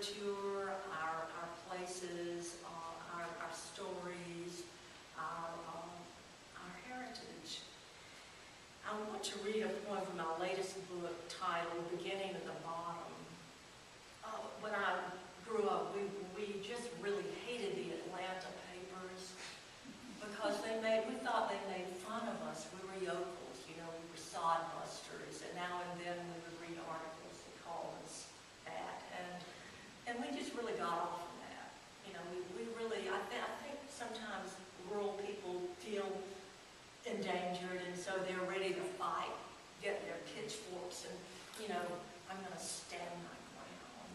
literature, our places, our stories, our heritage. I want to read a poem from my latest book titled Beginning at the Bottom. When I grew up, we just really hated the Atlanta papers because we thought they made fun of us. We were yokels, you know, we were sodbusters, and now and then we would read articles that called us that, and we just really got off of that. You know, we really, I think sometimes rural people feel endangered, and so they're ready to fight, get their pitchforks, and, you know, I'm going to stand my ground.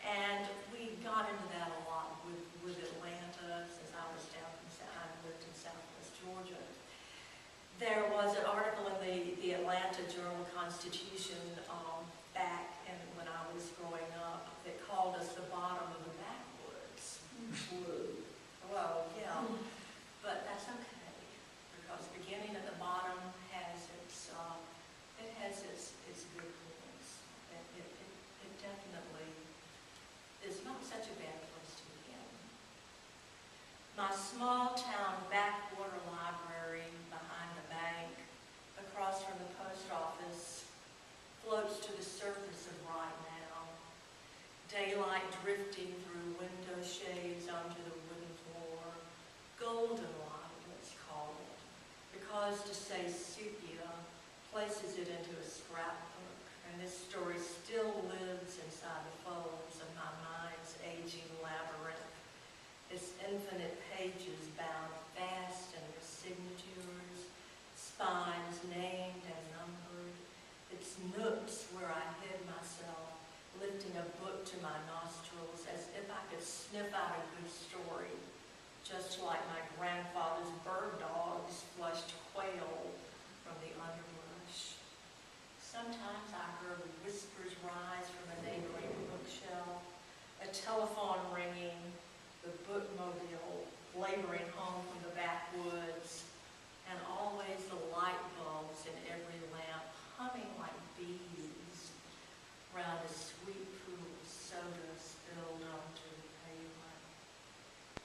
And we got into that a lot with Atlanta, since I was I lived in Southwest Georgia. There was an article in the Atlanta Journal-Constitution back when I was growing up that called us the bottom of the backwoods. Well, yeah, but that's okay, because beginning at the bottom has its good points. It definitely is not such a bad place to begin. My small town backwater library behind the bank, across from the post office, floats to the surface of right now. Daylight drifting through window shades onto the wooden floor. Golden light, let's call it, because to say sepia places it into a scrapbook, and this story still lives inside the folds of my mind's aging labyrinth. Its infinite pages bound fast in their signatures, spines named and numbered, its nooks where I hid myself, lifting a book to my nostrils as if I could sniff out a good story, just like my grandfather's bird dogs flushed quail from the underbrush. Sometimes I heard whispers rise from a neighboring bookshelf, a telephone ringing, the bookmobile laboring home from the backwoods, and always the light bulbs in every lamp humming like bees round a sweet pool of soda spilled onto the pavement.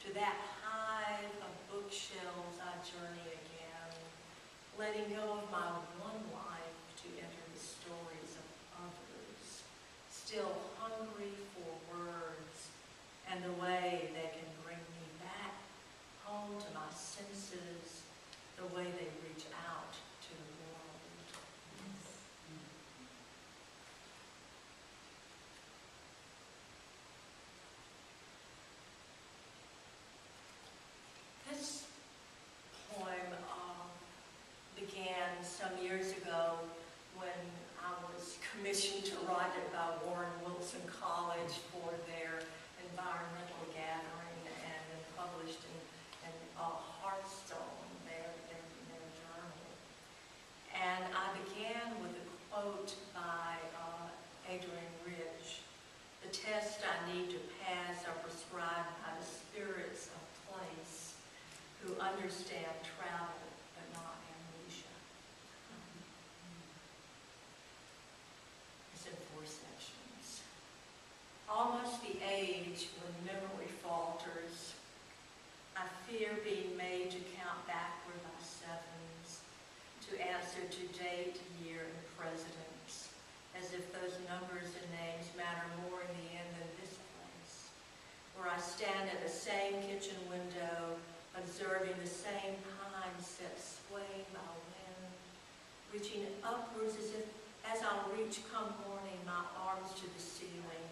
To that hive of bookshelves I journey again, letting go of my one life to enter the stories of others, still hungry for words and the way they can bring me back home to my senses, the way they reach out to the world. This poem began some years ago when I was commissioned to write it by Warren Wilson College for their environmental gathering, and then published in Hearthstone, their journal. And I began with a quote by Adrian Rich: "The test I need to pass are prescribed by the spirits of place who understand travel but not amnesia." It's in 4 sections. Almost the age when memory falters, I fear being made to count backward by sevens, to answer to date, year, and presidents, as if those numbers and names matter more in the end than this place, where I stand at the same kitchen window, observing the same pine set swaying by wind, reaching upwards as I'll reach come morning, my arms to the ceiling,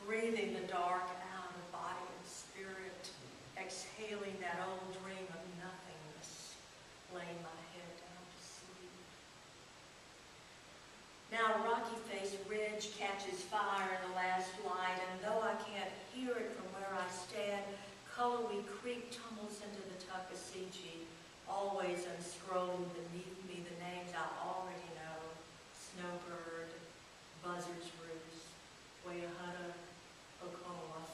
breathing the dark out of body and spirit, exhaling that old dream of nothingness, laying my head down to sleep. Now rocky-faced ridge catches fire in the last light, and though I can't hear it from where I stand, Cullowhee Creek tumbles into the Tuckasegee, always unscrolling beneath me the names I already know: Snowbird, Buzzard's Roost, Wayahutta, Oklahoma.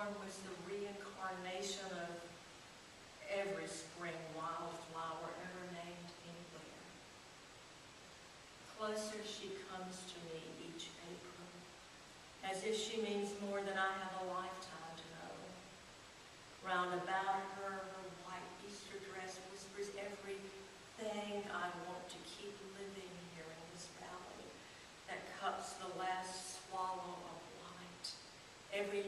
hawthorn was the reincarnation of every spring wildflower ever named anywhere. Closer she comes to me each April, as if she means more than I have a lifetime to know. Round about her, her white Easter dress whispers everything I want to keep living here in this valley that cups the last swallow of light. Every